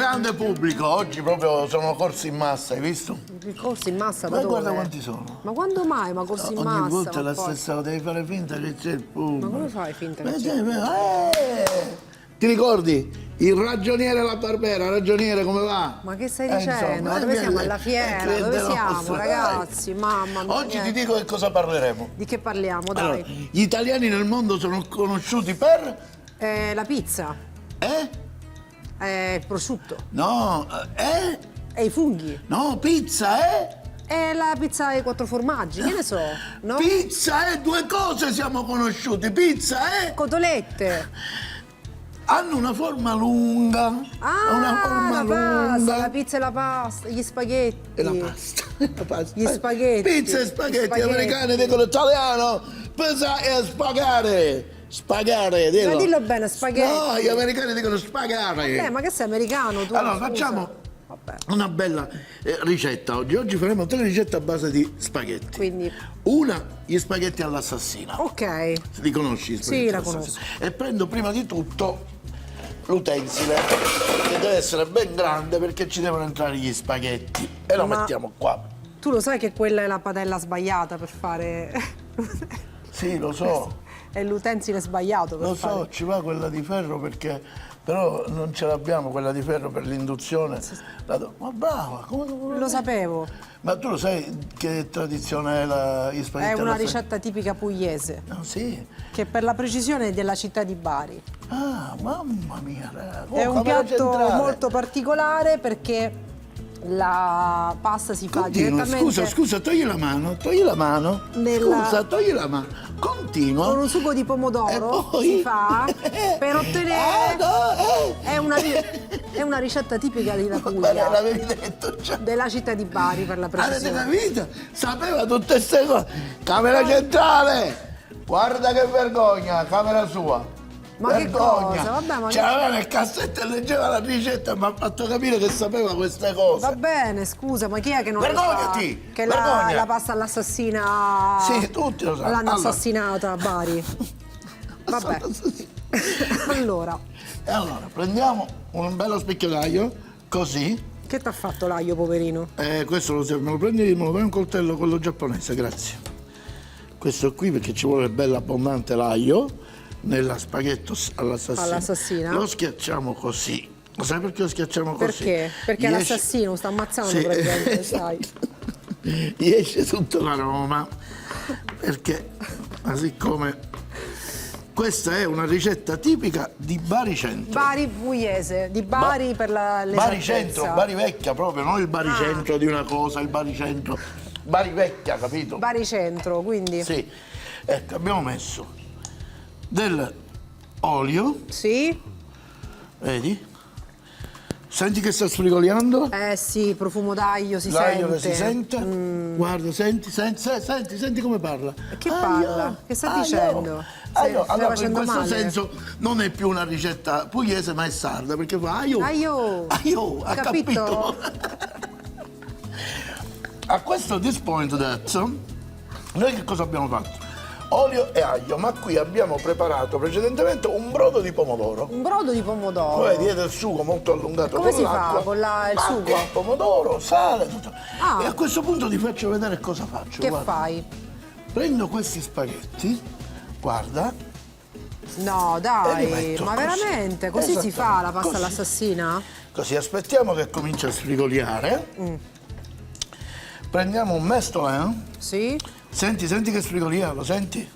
Grande pubblico, oggi proprio sono corsi in massa, hai visto? Corsi in massa da Ma dove? guarda quanti sono. Ma quando mai? Ma corsi in massa? Ogni volta è ma la poi- stessa, devi fare finta che c'è il pubblico. Ma come fai finta Ma che c'è? Ti ricordi? Il ragioniere La Barbera, ragioniere come va? Ma che stai dicendo? Insomma, Ma dove siamo? Alla fiera? cliente Dove siamo, nostro, ragazzi? Mamma mia. Oggi ti dico che cosa parleremo. Di che parliamo, dai? Allora, gli italiani nel mondo sono conosciuti per... La pizza, il prosciutto, No, i funghi, No, pizza, la pizza ai 4 formaggi, che ne so, no? Pizza, due cose siamo conosciuti. Pizza, Cotolette. hanno una forma lunga. Una forma la pasta, lunga. la pizza e la pasta, gli spaghetti. E la pasta. La pasta. Gli spaghetti. Pizza e spaghetti. Spaghetti. Gli americani dicono italiano. Pizza e spagare. Spagare, dillo. Ma dillo bene, spaghetti. No, gli americani dicono spagare. Ma che sei americano tu? Allora, scusa? facciamo Vabbè. una bella ricetta oggi. Oggi faremo 3 ricette a base di spaghetti. Quindi, Una, gli spaghetti all'assassina. ok. Li conosci? Gli spaghetti la all'assassina? E prendo prima di tutto l'utensile, che deve essere ben grande perché ci devono entrare gli spaghetti. E lo Ma- mettiamo qua. Tu lo sai che quella è la padella sbagliata per fare... Sì, lo so, è l'utensile sbagliato per lo fare... so, ci va quella di ferro perché... Però non ce l'abbiamo quella di ferro per l'induzione. Ma brava, come Lo sapevo. Ma tu lo sai che tradizione è gli spaghetti È una alla fredda? ricetta tipica pugliese, No, sì. che per la precisione è della città di Bari. Ah, mamma mia, raga. È un Camera piatto centrale. molto particolare perché la pasta si fa Continua, direttamente scusa, togli la mano, togli la mano. Nella- Scusa, togli la mano. Continua. con un sugo di E pomodoro, poi? si fa per ottenere... no, È una ricetta tipica di Ma Puglia, l'avevi detto già. della città di Bari per la Avete precisione. capito? Sapeva tutte queste cose. Camera centrale. Guarda che vergogna, camera sua. Ma che Vergogna. cosa? Vabbè, ma che- C'aveva nel cassetto e leggeva la ricetta e mi ha fatto capire che sapeva queste cose. Va bene, scusa, ma chi è che non lo sa? Vergognati! Che Vergogna! la pasta all'assassina... Sì, tutti lo sanno. L'hanno Allora. assassinata a Bari. Vabbè. E Allora, allora, prendiamo un bello spicchio d'aglio, così. che t'ha fatto l'aglio, poverino? Questo me lo prendi un coltello, quello giapponese, grazie. Questo qui perché ci vuole bello abbondante l'aglio, nella spaghetto all'assassino. All'assassina? Lo schiacciamo così. Lo sai perché lo schiacciamo così? Perché? Perché Gli l'assassino sta ammazzando Sì. praticamente, sai. Gli esce tutto l'aroma, perché, ma siccome questa è una ricetta tipica di Bari Centro. Bari pugliese, di Bari per Bari l'esattezza. Centro, Bari Vecchia proprio, non il baricentro di una cosa, il baricentro. Bari Vecchia, capito? Bari centro, quindi... Sì. Ecco, abbiamo messo dell'olio, Sì? vedi? Senti che sta sfrigoliando? Eh sì, profumo d'aglio si L'aglio sente. che si sente? Guarda, senti come parla. Che parla? Che sta dicendo? Stai Allora, in facendo questo male? senso non è più una ricetta pugliese, ma è sarda, perché fa aio. Aio. Ha Capito? A questo this point that, noi che cosa abbiamo fatto? Olio e aglio, ma qui abbiamo preparato precedentemente un brodo di pomodoro. Un brodo di pomodoro. Poi diede il sugo molto allungato Come con si fa? l'acqua. Con il sugo? Acqua, pomodoro, sale, tutto. Ah. E a questo punto ti faccio vedere cosa faccio. Che guarda. fai? Prendo questi spaghetti, guarda, No, e li dai, metto ma così. veramente? Così si fa la pasta Così. all'assassina? Così aspettiamo che comincia a sfrigoliare. Prendiamo un mestolin. Sì? Senti che sfrigolia, lo senti?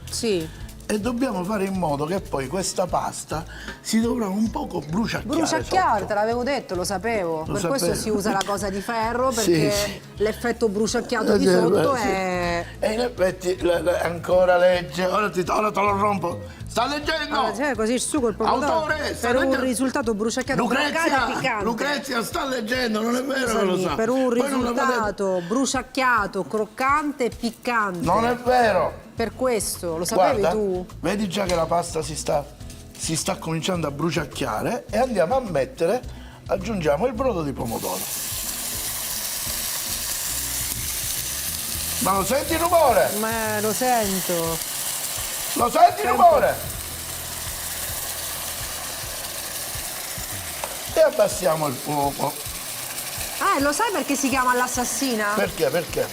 Sì. E dobbiamo fare in modo che poi questa pasta si dovrà un poco bruciacchiare. Bruciacchiare, sotto. te l'avevo detto, lo sapevo. Lo Per questo sapevo. si usa la cosa di ferro, Sì, perché sì. l'effetto bruciacchiato di sotto è... E in effetti ancora legge, ora te lo rompo. Sta leggendo! Ah, cioè, così il sugo e il pomodoro Autore, sta per un leggendo. risultato bruciacchiato croccante e piccante. Lucrezia sta leggendo, non è vero che lo Scusami, sa. per un Poi non lo vedete. risultato bruciacchiato, croccante e piccante. Non è vero. Per questo, lo sapevi Guarda, tu? vedi già che la pasta si sta cominciando a bruciacchiare e andiamo a mettere, aggiungiamo il brodo di pomodoro. Ma lo senti il rumore? Ma lo sento. Lo senti il rumore? e abbassiamo il fuoco. Ah, lo sai perché si chiama l'assassina? Perché? Perché?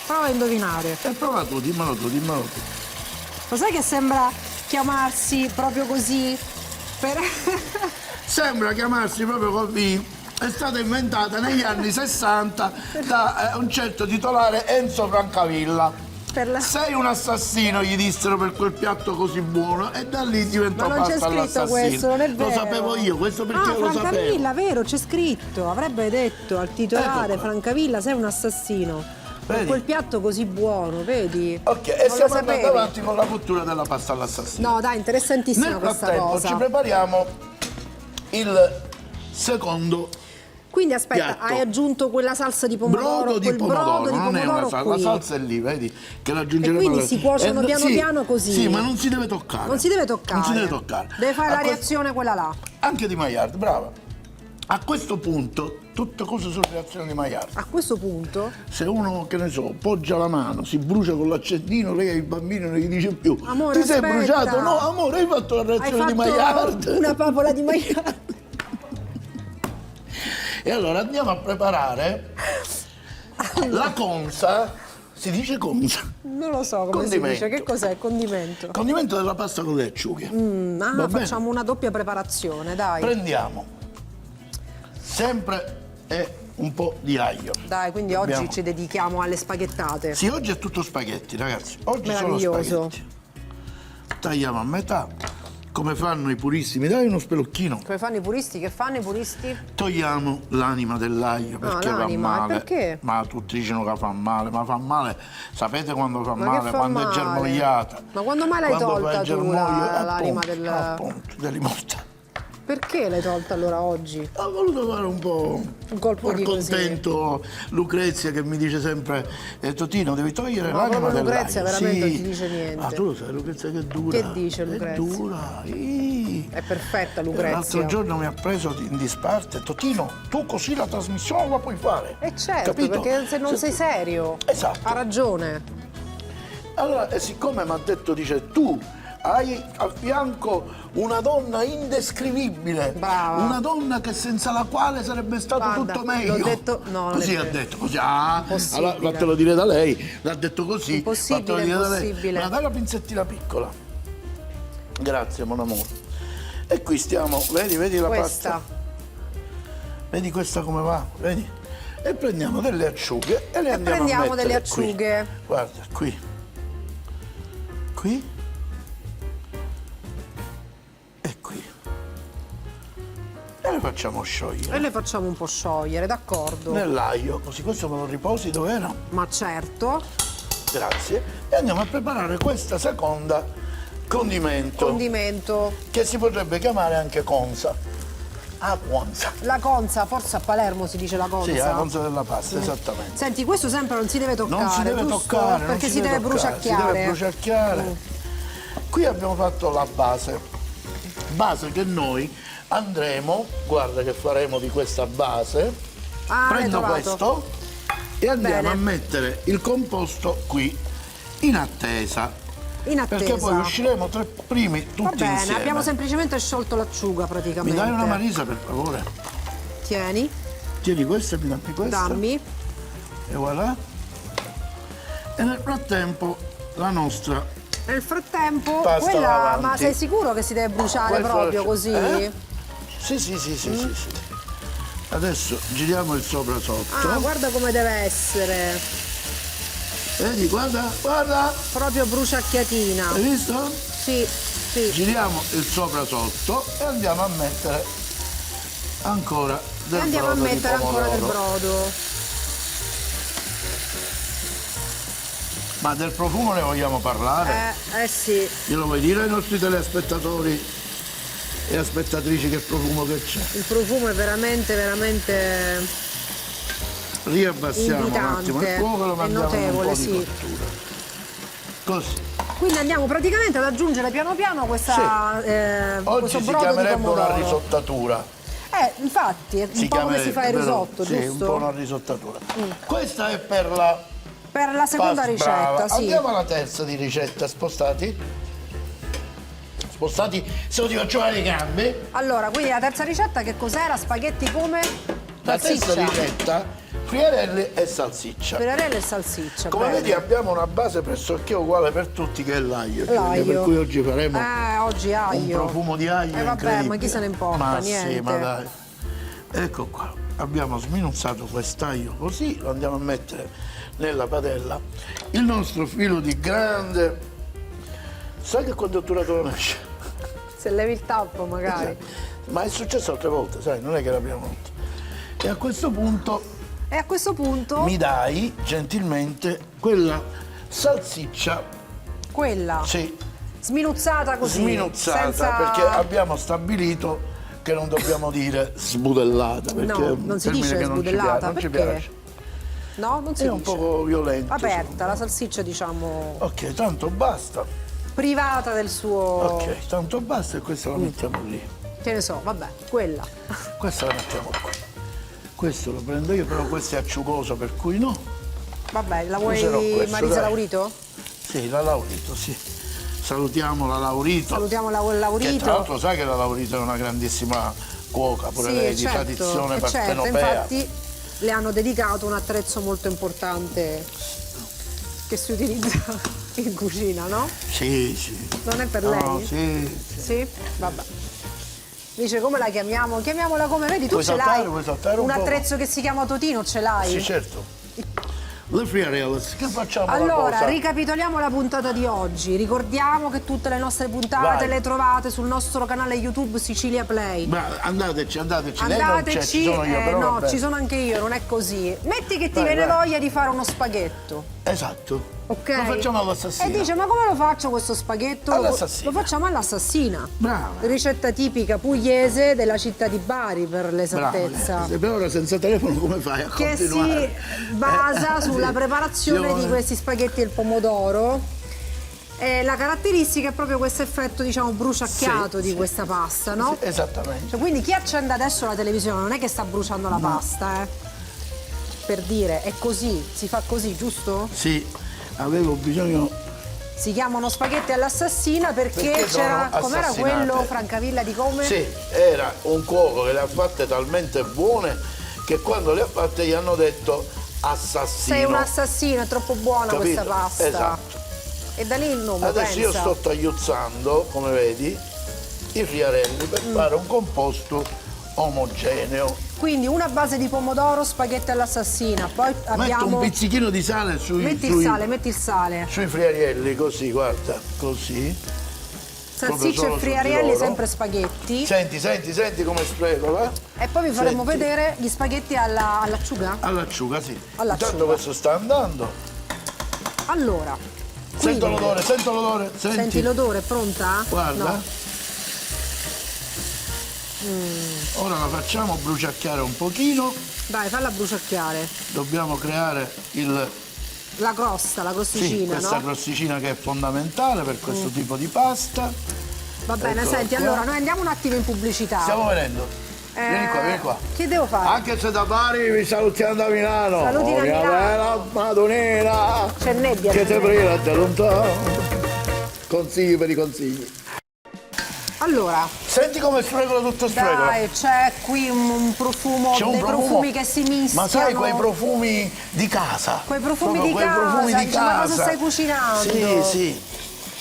Prova a indovinare. E prova tu, dimmelo tu, dimmelo tu. Lo sai che sembra chiamarsi proprio così? Per... Sembra chiamarsi proprio così. È stata inventata negli anni 60 da un certo titolare Enzo Francavilla. per la... Sei un assassino, gli dissero per quel piatto così buono e da lì diventò Ma non c'è pasta scritto all'assassino. questo, non è vero. Lo sapevo io, questo perché Ah, lo sapevo. Francavilla, vero, c'è scritto. Avrebbe detto al titolare, Ecco qua. Francavilla, sei un assassino. Per Vedi? quel piatto così buono, vedi? Ok, e Non lo siamo andati sapevi? avanti con la cottura della pasta all'assassino. No, dai, interessantissima Nel questa frattempo cosa. ci prepariamo il secondo Quindi aspetta, piatto. hai aggiunto quella salsa di pomodoro, brodo di quel pomodoro, brodo di non è una pomodoro salsa, qui. la salsa è lì, vedi, che l'aggiungeremo. E quindi alla- si cuociono no, piano sì, piano così. Sì, ma non si deve toccare. Non si deve toccare. Non si deve toccare. Deve fare A la reazione quella là. Anche di Maillard, brava. A questo punto, tutte cose sono reazioni di Maillard. A questo punto, Se uno, che ne so, poggia la mano, si brucia con l'accendino, lei ai bambini non gli dice più Amore, ti sei aspetta. bruciato? No, amore, hai fatto la hai reazione di fatto Maillard. una papola di Maillard. E allora andiamo a preparare la consa, si dice consa, Non lo so come si Condimento. dice. Che cos'è? Condimento. condimento della pasta con le acciughe. Ah, Va bene? facciamo una doppia preparazione, dai. Prendiamo sempre un po' di aglio. Dai, quindi Dobbiamo- oggi ci dedichiamo alle spaghettate. Sì, oggi è tutto spaghetti, ragazzi. Oggi sono Meraviglioso. spaghetti. Tagliamo a metà, come fanno i purissimi. Dai uno spelocchino. Come fanno i puristi? Che fanno i puristi? Togliamo l'anima dell'aglio perché va l'anima, e male. perché? Ma tutti dicono che fa male, ma fa male. Sapete quando fa Ma male? che fa Quando male? è germogliata. Ma quando mai l'hai Quando fa tolta il tu germoglio, l'anima appunto, del... appunto, dell'imortale. Perché l'hai tolta allora oggi? Ho voluto fare un po' Un colpo per di così. contento Lucrezia che mi dice sempre Totino devi togliere Ma l'anima proprio dell'aglio. Lucrezia veramente non ti dice niente. Ah, tu lo sai Lucrezia che è dura. Che dice Lucrezia? È dura. Ih. È perfetta L'altro Lucrezia. giorno mi ha preso in disparte Totino, tu così la trasmissione la puoi fare. E certo, Capito? perché se non sei serio. Esatto. Ha ragione. Allora, e siccome mi ha detto, dice, tu hai a fianco una donna indescrivibile, Brava. una donna che senza la quale sarebbe stato Guarda, tutto meglio. l'ho detto- no, non così è ha vero. detto, così, ah, Impossibile. allora fatelo dire da lei, l'ha detto così, Impossibile, fatelo dire da lei. impossibile. Ma dai la pinzettina piccola. Grazie, mon amore. E qui stiamo, vedi la Questa. pasta? Vedi questa come va? Vedi? E prendiamo delle acciughe e le andiamo prendiamo a mettere delle qui. acciughe. Guarda, qui. Qui. E qui. E le facciamo sciogliere. E le facciamo un po' sciogliere, d'accordo. Nell'aglio, così questo me lo riposi dov'era? Ma certo, Grazie. E andiamo a preparare questa seconda condimento. condimento. Che si potrebbe chiamare anche consa. Ah, consa. La conza, forse a Palermo si dice la conza. Sì, la consa della pasta, esattamente. Senti, questo sempre non si deve toccare, Non si deve giusto? toccare, non Perché si deve toccare, bruciacchiare. Si deve bruciacchiare. Qui abbiamo fatto la base. Base che noi andremo, guarda che faremo di questa base. Ah, l'hai Prendo trovato. questo e andiamo Bene. a mettere il composto qui in attesa. In attesa. Perché poi usciremo tre primi tutti Va bene, insieme. abbiamo semplicemente sciolto l'acciuga Mi praticamente. dai una marisa per favore? Tieni, Tieni questa e mi dammi questa. dammi. E voilà. E nel frattempo la nostra Nel frattempo, Pasta quella, avanti. ma sei sicuro che si deve bruciare Questo proprio lo- così? Sì, sì, sì, sì, sì, sì. Adesso giriamo il sopra sotto. Ah, guarda come deve essere. Vedi, guarda, guarda. Proprio bruciacchiatina. Hai visto? Sì, sì. Giriamo il sopra sotto e andiamo a mettere ancora del E andiamo a brodo di mettere ancora del pomodoro. brodo. Ma del profumo ne vogliamo parlare? Sì. Glielo vuoi dire ai nostri telespettatori e aspettatrici che profumo che c'è? Il profumo è veramente, veramente Riabbassiamo un attimo il invitante. fuoco e lo È mandiamo in un notevole, po' di sì. cottura. Così. Quindi andiamo praticamente ad aggiungere piano piano questa, Oggi questo si brodo di chiamerebbe una pomodoro. risottatura. Infatti, è un po' come si fa il chiamerebbe, risotto, sì, un giusto? po' una risottatura. Questa è per la Per la seconda pasta, ricetta, brava. sì. Andiamo alla terza di ricetta, spostati. spostati, se no ti faccio male le gambe. Allora, quindi la terza ricetta che cos'era? Spaghetti come? La terza Salsiccia. ricetta, friarelli e salsiccia. Friarelle e salsiccia. Come bene. vedi abbiamo una base pressoccché uguale per tutti che è l'aglio, Giulia, L'aglio. per cui oggi faremo Oggi un aglio. profumo di aglio vabbè, incredibile. ma chi se ne importa, Ma niente. sì, ma dai. Ecco qua, abbiamo sminuzzato quest'aglio così, lo andiamo a mettere nella padella. Il nostro filo di grande... Sai che quando è durato la nasce? Se levi il tappo magari. Ma è successo altre volte, sai, non è che l'abbiamo fatto. E a questo punto E a questo punto, mi dai gentilmente quella salsiccia, quella sì, sminuzzata così. sminuzzata, senza... perché abbiamo stabilito che non dobbiamo dire sbudellata, perché No, è un non si termine dice che non ci sbudellata, piace, non ci perché? piace. No, non si È un dice. poco violento. Aperta, la salsiccia diciamo Ok, tanto basta. privata del suo... Ok, tanto basta e questa la mettiamo lì. Che ne so, vabbè, quella. Questa la mettiamo qui. Questo lo prendo io, però questo è acciugoso, per cui no. Vabbè, la Userò vuoi questo, Marisa dai. Laurito? Sì, la Laurito, sì. Salutiamo la Laurito. Salutiamo la Che Laurito. tra l'altro sai che la Laurito è una grandissima cuoca, pure Sì, lei, di certo, tradizione certo, partenopea. infatti le hanno dedicato un attrezzo molto importante che si utilizza in cucina, no? Sì, sì. Non è per No, lei? sì, sì. Sì? Vabbè. Dice come la chiamiamo? Chiamiamola come vedi, tu Vuoi ce saltare? l'hai. Vuoi saltare un Un poco? attrezzo che si chiama Totino, ce l'hai? Sì, certo. Le friarelles, che facciamo la Allora, cosa? ricapitoliamo la puntata di oggi. Ricordiamo che tutte le nostre puntate Vai. le trovate sul nostro canale YouTube Sicilia Play. Ma andateci, lei non c'è, ci sono io, però no, vabbè. ci sono anche io, non è così. Metti che ti Vai, viene vai. voglia di fare uno spaghetto, Esatto. ok? Lo facciamo all'assassino. E dice, ma come lo faccio questo spaghetto? All'assassina. Lo facciamo all'assassina. Brava. Ricetta tipica pugliese della città di Bari, per Bravo. l'esattezza. Se per ora senza telefono come fai a Che si continuare? basa sulla Sì. preparazione di questi spaghetti al pomodoro. E la caratteristica è proprio questo effetto, diciamo, bruciacchiato Sì, di sì. questa pasta, no? Sì, esattamente. Cioè, quindi chi accende adesso la televisione non è che sta bruciando la pasta, per dire, è così, si fa così, giusto? Sì, avevo bisogno... Si chiamano spaghetti all'assassina perché Perché sono c'era, com'era assassinate. quello, Francavilla di come? Sì, era un cuoco che le ha fatte talmente buone che quando le ha fatte gli hanno detto assassino. Sei un assassino, è troppo buona Capito? questa pasta. Esatto. E da lì il nome, Adesso io pensa. sto tagliuzzando, come vedi, i friarelli per fare un composto omogeneo. Quindi una base di pomodoro, spaghetti all'assassina, poi Metto abbiamo... un pizzichino di sale Metti il sale. sui friarielli, così, guarda, così. Salsicce solo e su friarielli, di loro. sempre spaghetti. Senti come sprecola. E poi vi faremo Senti. vedere gli spaghetti all'acciuga. All'acciuga, sì. All'acciuga. Intanto questo sta andando. Allora, Sento quindi- l'odore, sento l'odore. Senti l'odore, è pronta? Guarda. No. Ora la facciamo bruciacchiare un pochino. Dai, falla bruciacchiare. Dobbiamo creare La crosta, la sì, crosticina, questa no? crosticina che è fondamentale per questo tipo di pasta. Va bene, Eccola senti, qua. allora noi andiamo un attimo in pubblicità. Stiamo venendo. Vieni qua, vieni qua. Che devo fare? Anche se da Bari vi salutiamo da Milano. Saluti da mia Milano. bella Madonnina. C'è nebbia. Che te per me. prima da lontano. Consigli per i consigli. Allora, Senti come spregola tutto spregola. dai, c'è qui un profumo, C'è un dei profumo. profumi che si mischiano. Ma sai quei profumi di casa? Quei profumi Proprio di quei casa, profumi di dici, ma cosa casa. stai cucinando? Sì, sì.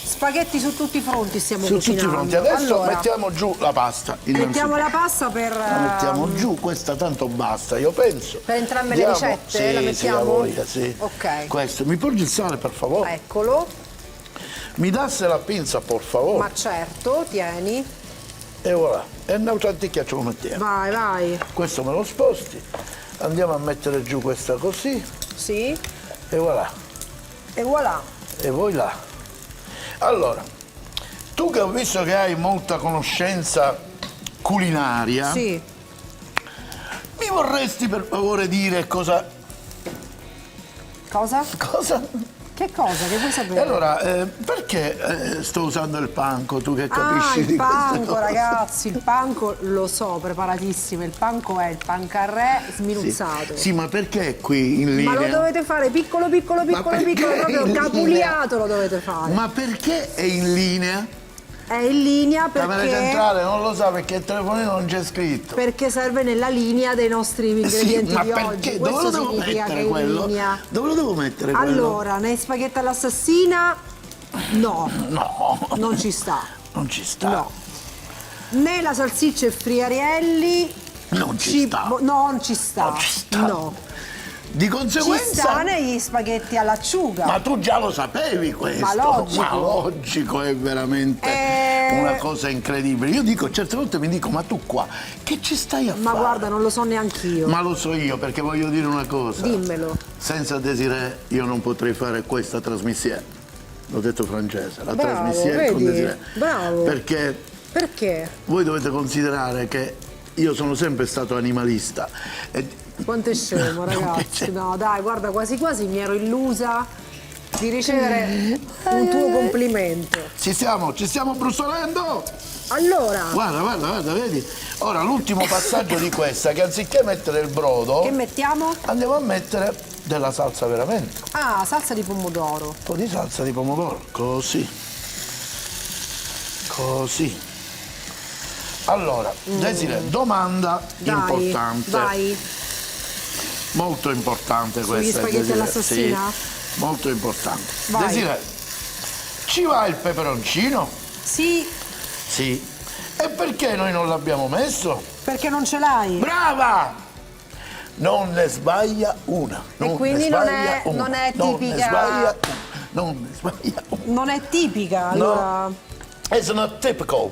Spaghetti su tutti i fronti stiamo Su tutti i cucinando. fronti. Adesso Allora, mettiamo giù la pasta. mettiamo la pasta per... La mettiamo giù, questa tanto basta, io penso. Per entrambe le ricette? Sì, La sì, mettiamo? a voglia, sì. Ok. Questo, mi porgi il sale per favore? Eccolo, Mi dasse la pinza per favore? ma certo, tieni. E voilà. E un tanticchia ce lo mettiamo. Vai, vai. Questo me lo sposti. Andiamo a mettere giù questa così. Sì. E voilà. E voilà. E voi là. Allora, tu che ho visto che hai molta conoscenza culinaria, Sì. mi vorresti per favore dire cosa... Cosa? Cosa? Che cosa? Che vuoi E sapere? allora, perché sto usando il panco, tu che capisci il di queste panco, cose? ragazzi, il panco lo so, preparatissimo. Il panco è il pancarré sminuzzato. Sì, ma perché qui in linea? Ma lo dovete fare piccolo, piccolo, piccolo, perché piccolo, proprio in capuliato lo dovete fare. Ma perché è in linea è in linea Camera centrale non lo sa perché il telefonino non c'è scritto. perché serve nella linea dei nostri ingredienti ma di perché? oggi. Dove Questo lo devo significa che mettere è in quello? linea. Dove lo devo mettere quello? Allora, nei spaghetti all'assassina no, No, non ci sta. non ci sta. No. Né salsiccia e friarielli Non ci sta. non ci sta. Non ci sta. No. Di Ci conseguenza... sta negli spaghetti all'acciuga. Ma tu già lo sapevi questo? Ma logico. Ma logico, è veramente una cosa incredibile. Io dico, certe volte mi dico, ma tu qua, che ci stai a Ma fare? guarda, non lo so neanch'io. Ma lo so io, perché voglio dire una cosa. Dimmelo. Senza Desiree io non potrei fare questa trasmissione. L'ho detto francese, la Bravo, trasmissione con vedi? Desiree. Bravo. Perché voi dovete considerare che io sono sempre stato animalista. Quanto è scemo, ragazzi. No, dai, guarda, quasi quasi mi ero illusa di ricevere un tuo complimento. Ci stiamo brustolendo? Allora, Guarda, vedi? Ora l'ultimo passaggio di questa, che anziché mettere il brodo, che mettiamo? andiamo a mettere della salsa veramente. Ah, salsa di pomodoro. Un po' di salsa di pomodoro, così. Così. Allora, Desiree, domanda Dai, importante. vai. Molto importante questa. spaghetti Desiree, all'assassina? Sì, molto importante. Vai. Desiree, ci va il peperoncino? Sì, Sì. E perché noi non l'abbiamo messo? perché non ce l'hai. Brava! Non ne sbaglia una. Non quindi ne non sbaglia è- una. non è Non ne tipica- sbaglia una. Non ne sbaglia una. Non è tipica, allora. No, it's not typical.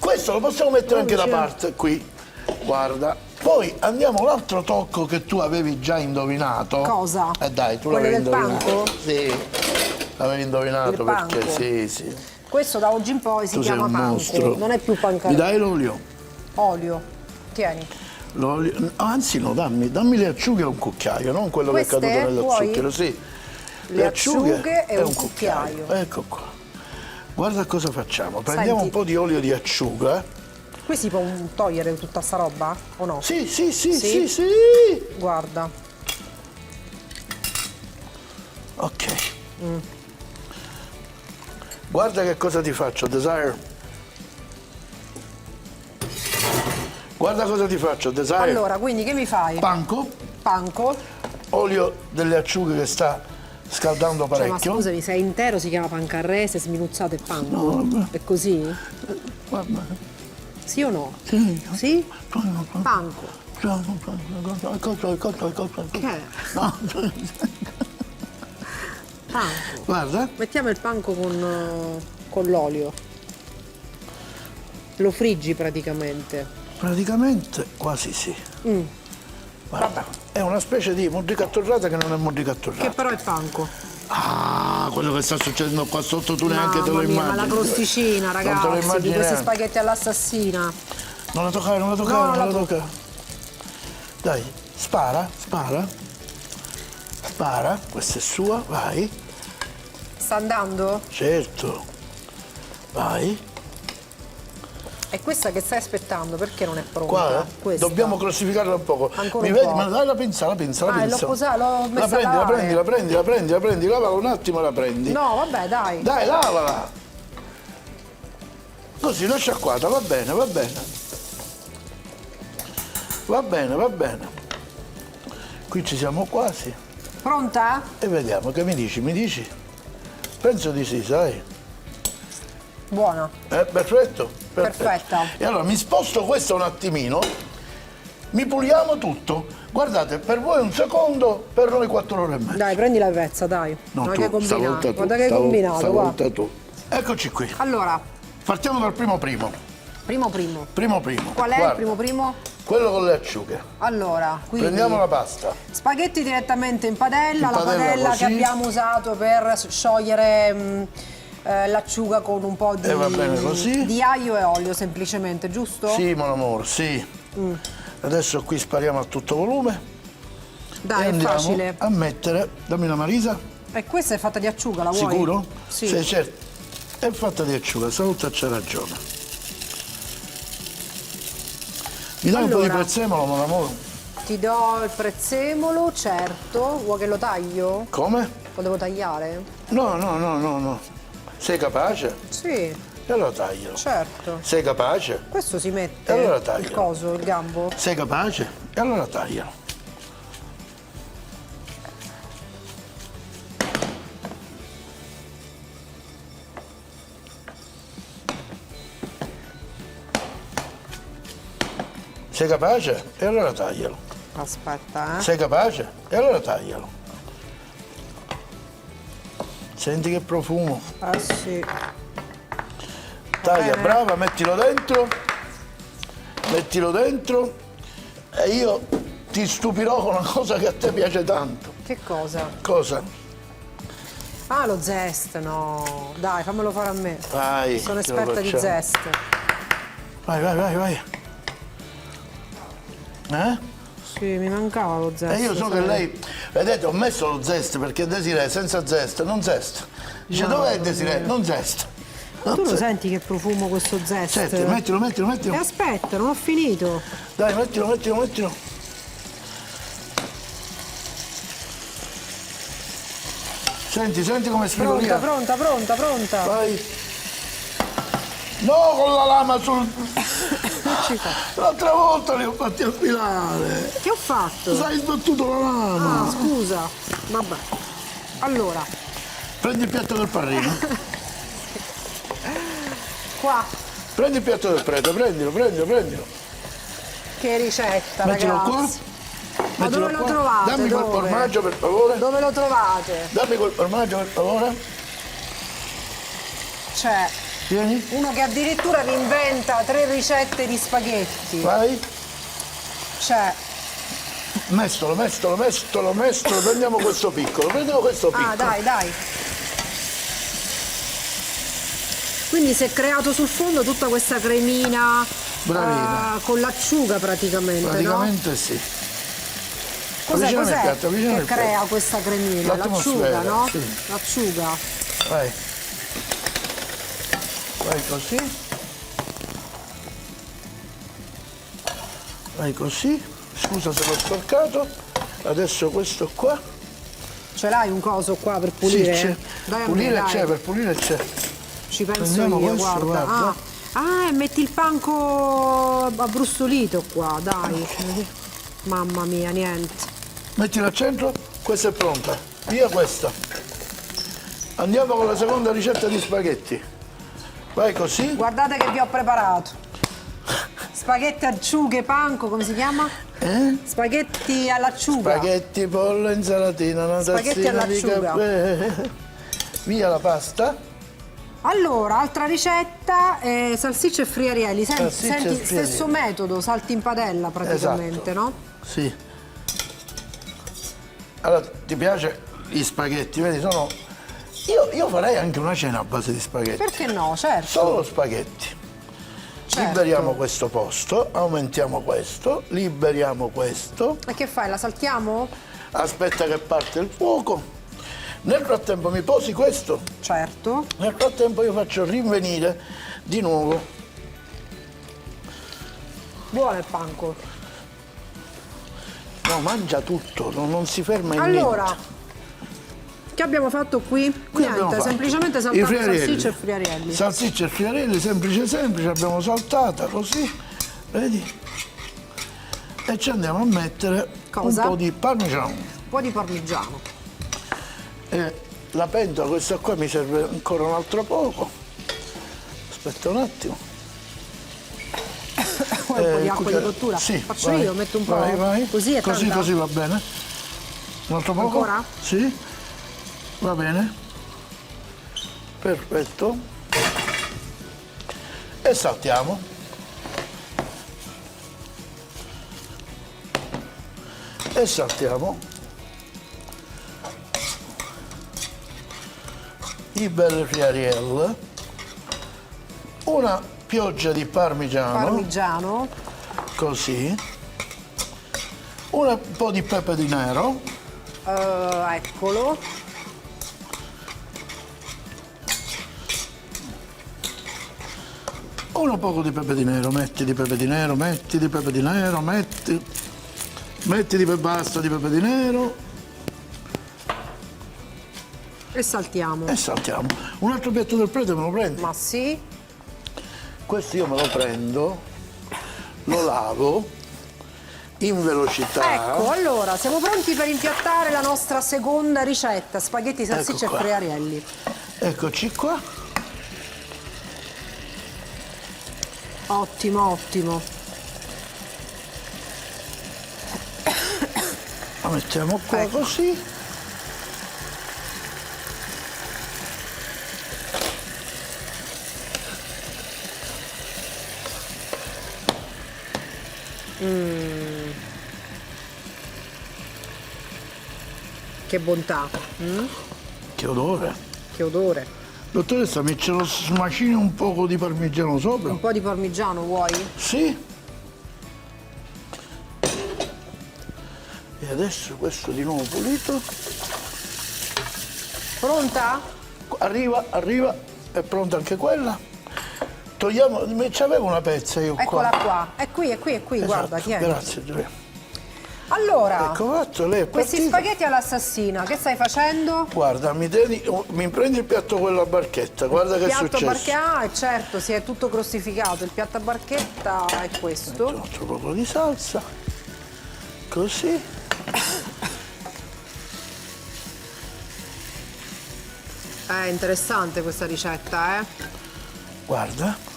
Questo lo possiamo mettere anche da c'è. parte qui. Guarda. Poi andiamo all'altro tocco che tu avevi già indovinato. Cosa? Dai, tu Quello l'avevi del indovinato. panco? Sì. L'avevi indovinato Il perché panco. sì. Questo da oggi in poi si Tu sei chiama un panco, mostro. non è più Mi pancarone. dai l'olio? Olio. Tieni. L'olio. Anzi no, dammi le acciughe e un cucchiaio, non quello Queste che è caduto nello vuoi? zucchero, sì. Le acciughe e un cucchiaio. Ecco qua. Guarda cosa facciamo. Prendiamo Senti. un po' di olio di acciuga. Qui si può togliere tutta sta roba o no? Sì. Sì? Sì. Guarda. Ok. Guarda che cosa ti faccio, Desire. Guarda cosa ti faccio, Desire. Allora, quindi che mi fai? Panco, Panco. olio delle acciughe che sta scaldando Cioè, ma parecchio. scusami, se è intero si chiama pancarrese, sminuzzato e panco. No, vabbè. È così? Guarda. Sì o no? Sì. Sì? Panco. Che è? No. Panco. Guarda. Mettiamo il panco con l'olio. Lo friggi praticamente. Praticamente quasi sì. Guarda, è una specie di modica torrata che non è modica Che torrata. però è panco. Ah, quello che sta succedendo qua sotto tu neanche te lo Mamma mia, immagini. ma la crosticina, Non te lo ragazzi, di immagini questi neanche. spaghetti all'assassina. Non la toccare, non la No, toccare, non non la la toccare. Dai, spara. Spara, questa è sua, vai. Sta andando? Certo. Vai. E questa che stai aspettando, perché non è pronta? Qua, Questa. dobbiamo crossificarla un poco. Ancora Mi un vedi? po'. Ma dai la pinza. l'ho posa- l'ho messa a la lavare. prendi, lavala un attimo e la prendi. No, vabbè, dai. Dai, lavala. Così, l'ho sciacquata, va bene. Va bene. Qui ci siamo quasi. Pronta? E vediamo, che mi dici? Penso di sì, sai. Buona. Perfetto. Perfetta. E allora mi sposto questo un attimino, mi puliamo tutto. Guardate, per voi un secondo, per noi 4 ore e mezza. Dai, prendi la pezza, dai. No, Guarda che tu, stavolta combinato. tu. Guarda che combinato, guarda. Stavolta tu. Eccoci qui. Allora, Partiamo dal primo. primo. Primo. Qual è Guarda, il primo? Quello con le acciughe. Allora, quindi Prendiamo la pasta. spaghetti direttamente in padella, In la padella padella così. che abbiamo usato per sciogliere l'acciuga con un po' E va bene così. di aglio e olio semplicemente, giusto? Sì, mon amor, sì. Adesso qui spariamo a tutto volume. Dai, e è andiamo facile. a mettere, dammi una marisa. E questa è fatta di acciuga, la vuoi? Sicuro? Sì. Sei certo? È fatta di acciuga, stavolta c'è ragione. Mi dai un po' di Allora. prezzemolo, mon amore? Ti do il prezzemolo, certo. Vuoi che lo taglio? Come? Lo devo tagliare? No. Sei capace? Sì. E allora taglialo. Certo. Sei capace? Questo si mette E allora il taglialo. coso, il gambo? Sei capace? E allora taglialo. Sei capace? E allora taglialo. Aspetta, Sei capace? E allora taglialo. Senti che profumo. Ah sì. Taglia, bene. brava, mettilo dentro. Mettilo dentro. E io ti stupirò con una cosa che a te piace tanto. Che cosa? Cosa? Ah, lo zest, no. Dai, fammelo fare a me. Vai. Sono ce lo esperta di facciamo. zest. Vai, vai, vai, vai. Sì, mi mancava lo zest. E io so che lei, vedete, ho messo lo zest perché Desiree senza zest non zest. Dice, dov'è Desiree? Non zest. Tu lo senti che profumo questo zest? Senti, mettilo, mettilo, E mettilo. aspetta, non ho finito. Dai, mettilo, mettilo, mettilo. Senti, senti come sfido Pronta, via. pronta, pronta, pronta. Vai. No, con la lama sul... Che ci fa? L'altra volta li ho fatti affilare. Che ho fatto? Sai, sbattuto la lama. Ah, scusa. Vabbè. Allora, Prendi il piatto del parrino. qua. Prendi il piatto del prete, prendilo, prendilo, prendilo. Che ricetta, Mettilo qua. ragazzi. Ma Mettilo dove lo qua. trovate? Dammi quel Dove? formaggio per favore. Dove lo trovate? Dammi quel formaggio per favore. C'è Vieni, uno che addirittura vi inventa 3 ricette di spaghetti. vai. C'è. Mestolo, mestolo, mestolo, mestolo. Prendiamo questo piccolo, prendiamo questo piccolo. Ah, dai, dai. Quindi si è creato sul fondo tutta questa cremina Bravina. con l'acciuga praticamente, Praticamente sì. no? Cos'è, avvicina il cos'è piatto, avvicina che il piatto. crea questa cremina? L'atmosfera, L'acciuga, no? sì. L'acciuga. Vai. Vai così. Vai così. Scusa se l'ho sporcato. Adesso questo qua. Ce l'hai un coso qua per pulire? Sì, c'è. Dai a me, Pulire dai. c'è, per pulire c'è. Ci penso Prendiamo io, questo, guarda. guarda. Ah, e metti il panco abbrustolito qua, dai. Mamma mia, niente. Mettila al centro, questa è pronta. Via questa. Andiamo con la seconda ricetta di spaghetti. Vai così. Guardate che vi ho preparato. Spaghetti acciughe panco, come si chiama? Spaghetti all'acciuga. Spaghetti, pollo, insalatina, una Spaghetti tazzina di all'acciuga. caffè. Via la pasta. Allora, altra ricetta, salsicce e friarielli. Senti, Salsicce e friarielli. stesso metodo, salti in padella praticamente, Esatto. no? Sì. Allora, ti piace gli spaghetti? Vedi, sono... Io farei anche una cena a base di spaghetti. Perché no? Certo. Solo spaghetti. Certo. Liberiamo questo posto, aumentiamo questo, liberiamo questo. E che fai? La saltiamo? Aspetta che parte il fuoco. Nel frattempo mi posi questo. Certo. Nel frattempo io faccio rinvenire di nuovo. Buono il panco. No, mangia tutto, non si ferma in Allora, niente. che abbiamo fatto qui? Qui abbiamo Niente, fatto semplicemente i saltato friarielli. salsicce e friarielli. Salsiccia e friarielli, semplice semplice, abbiamo saltata così, vedi? E ci andiamo a mettere Cosa? un po' di parmigiano. Un po' di parmigiano. E la pentola, questa qua mi serve ancora un altro poco. Aspetta un attimo. Poi un po' di acqua di cucchiaio. cottura. Sì, Faccio vai. io, metto un po'. Vai, vai. Così è Così, tanta? così va bene. Un altro poco? Ancora? Sì. Va bene. Perfetto. E saltiamo. E saltiamo. I belle friarielle. Una pioggia di Parmigiano. così, un po' di pepe di nero, Eccolo. un poco di pepe di nero, metti di pepe di nero, metti di pepe di nero, metti di basta di pepe di nero E saltiamo. e saltiamo. Un altro piatto del prete me lo prendi? Ma sì. questo io me lo prendo, lo lavo in velocità. Ecco, allora, siamo pronti per impiattare la nostra seconda ricetta, spaghetti, salsicce Ecco e qua. friarielli. Eccoci qua. Ottimo, ottimo. La mettiamo qua Ecco. così. Che bontà, Che odore. che odore. Dottoressa, mi ce lo smacini un poco di parmigiano sopra? Un po' di parmigiano vuoi? Sì. E adesso questo di nuovo pulito. Pronta? Arriva, è pronta anche quella. Togliamo, c'avevo una pezza io Eccola qua. qua. È qui, è qui, è qui, guarda, Esatto, tieni. grazie Giulia. Allora, Ecco fatto, lei è questi partita. spaghetti all'assassina, che stai facendo? Guarda, mi prendi il piatto quello a barchetta, guarda che è Piatto successo. barchetta, certo, si è tutto crostificato. Il piatto a barchetta è questo. Un altro poco di salsa, così. È interessante questa ricetta, eh? Guarda.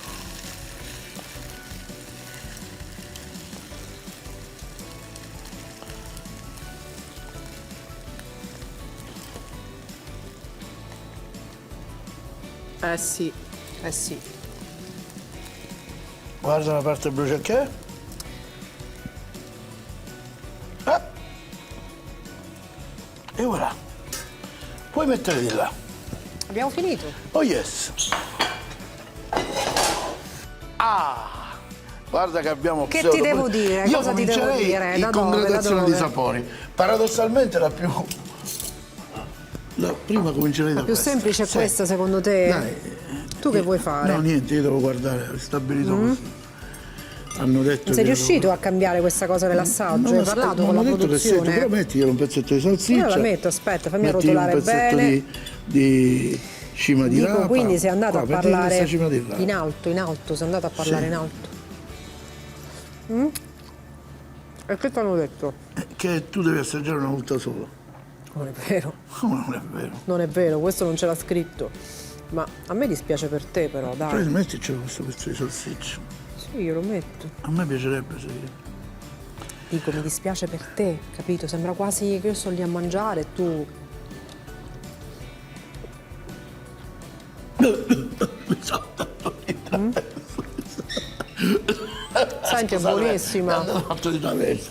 Eh sì, eh sì. Guarda la parte brucia che è. Ah. E voilà. Puoi mettere di là. Abbiamo finito. Oh yes. Ah. Guarda che abbiamo Che pseudo- ti devo dire? Io Cosa ti devo comincerei dire? in Da dove? congradazione Da di dove? sapori. Paradossalmente prima comincerei da La più questa. semplice è Sì. questa, secondo te? Dai. Tu che vuoi fare? No, niente, io devo guardare, è stabilito così. Hanno detto Non sei che riuscito a cambiare questa cosa nell'assaggio? Hai parlato con hanno la detto che sì, produzione? però mettiglielo un pezzetto di salsiccia. Io la metto, aspetta, fammi metti arrotolare un pezzetto bene. di cima di Dico, rapa. quindi sei andato Qua, a metti parlare questa cima di rapa. in alto, sei andato a parlare Sì. in alto. E che ti hanno detto? Che tu devi assaggiare una volta sola. Non è vero, Come non è vero? non è vero, questo non ce l'ha scritto. Ma a me dispiace per te però, dai. Prendi, metticelo questo pezzo di salsiccia. Sì, io lo metto. A me piacerebbe se. Dico, mi dispiace per te, capito? Sembra quasi che io sto lì a mangiare e tu... Senti, è buonissima. Hanno fatto di traverso.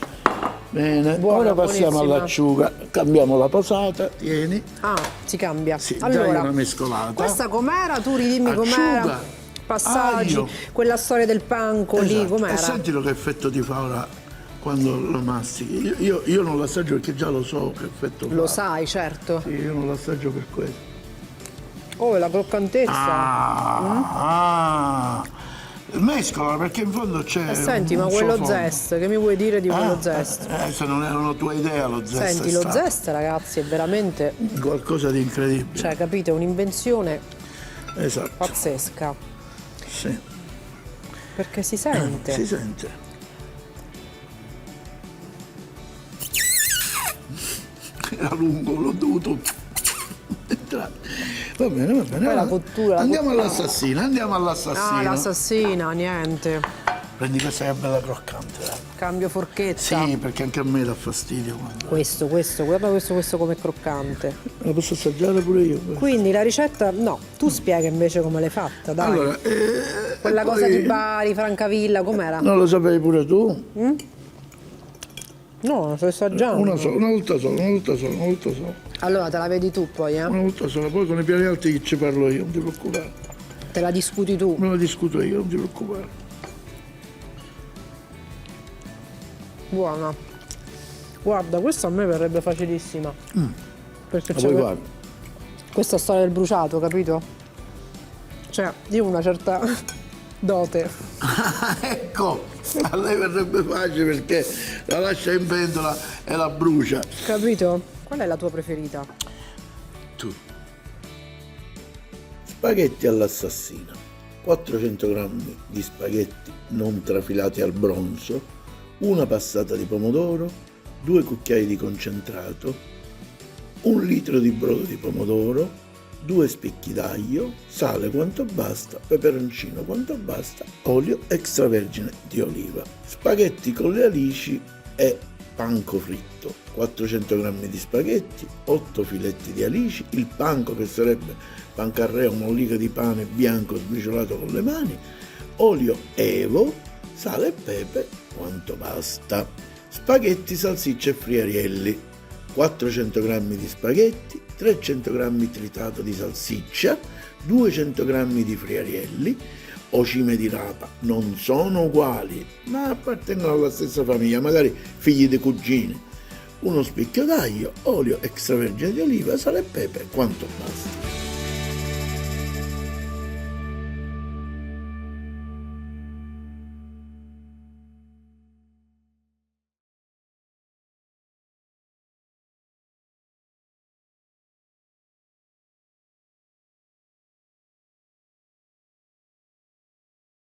Bene, Buona, ora passiamo buonissima. all'acciuga. Cambiamo la posata, tieni. Ah, si cambia. Sì, dai allora, una mescolata. questa com'era? Tu ridimmi com'era? Acciuga, Passaggi, aglio. quella storia del panco lì, Esatto. com'era? E sentilo che effetto ti fa ora quando lo mastichi. Io non l'assaggio perché già lo so che effetto fa. Lo sai, certo. Sì, io non l'assaggio per questo. Oh, la croccantezza. Ah. Mescola perché in fondo c'è. E senti, un ma suo quello fondo. zest, che mi vuoi dire di quello zest? Se non era una tua idea lo zest. Senti, è lo stato zest, ragazzi, è veramente, qualcosa di incredibile. cioè, capite, un'invenzione Esatto. pazzesca. Sì. Perché si sente. Si sente. Era lungo, l'ho dovuto entrare. Va bene, va bene. Poi la allora, cottura, Andiamo all'assassino, andiamo Ah, all'assassino. l'assassina, niente. Prendi questa che è bella croccante. dai. Cambio forchetta. Sì, perché anche a me dà fastidio quando. Questo, guarda questo come croccante. La posso assaggiare pure io? Quindi la ricetta, no, tu spiega invece come l'hai fatta, dai. Allora, Quella e cosa poi- di Bari, Francavilla, com'era? Non lo sapevi pure tu? No, lo sto assaggiando. Una volta sola. Allora te la vedi tu poi, Una volta sola, poi con i piani alti che ci parlo io, non ti preoccupare. Te la discuti tu. Me la discuto io, non ti preoccupare. Buona. Guarda, questa a me verrebbe facilissima. Perché Ma c'è poi guarda, questa storia del bruciato, capito? Cioè, io ho una certa dote. ecco, a lei verrebbe facile perché la lascia in pentola e la brucia. Capito? Qual è la tua preferita? Tu. Spaghetti all'assassino. 400 g di spaghetti non trafilati al bronzo, una passata di pomodoro, 2 cucchiai di concentrato, 1 litro di brodo di pomodoro, 2 spicchi d'aglio, sale quanto basta, peperoncino quanto basta, olio extravergine di oliva, spaghetti con le alici e panco fritto, 400 g di spaghetti, 8 filetti di alici, il panco che sarebbe pancarrea, una mollica di pane bianco sbriciolato con le mani, olio evo, sale e pepe quanto basta, spaghetti, salsicce e friarielli, 400 g di spaghetti, 300 g tritato di salsiccia, 200 g di friarielli o cime di rapa, non sono uguali, ma appartengono alla stessa famiglia, magari figli di cugini, uno spicchio d'aglio, olio extravergine di oliva, sale e pepe, quanto basta.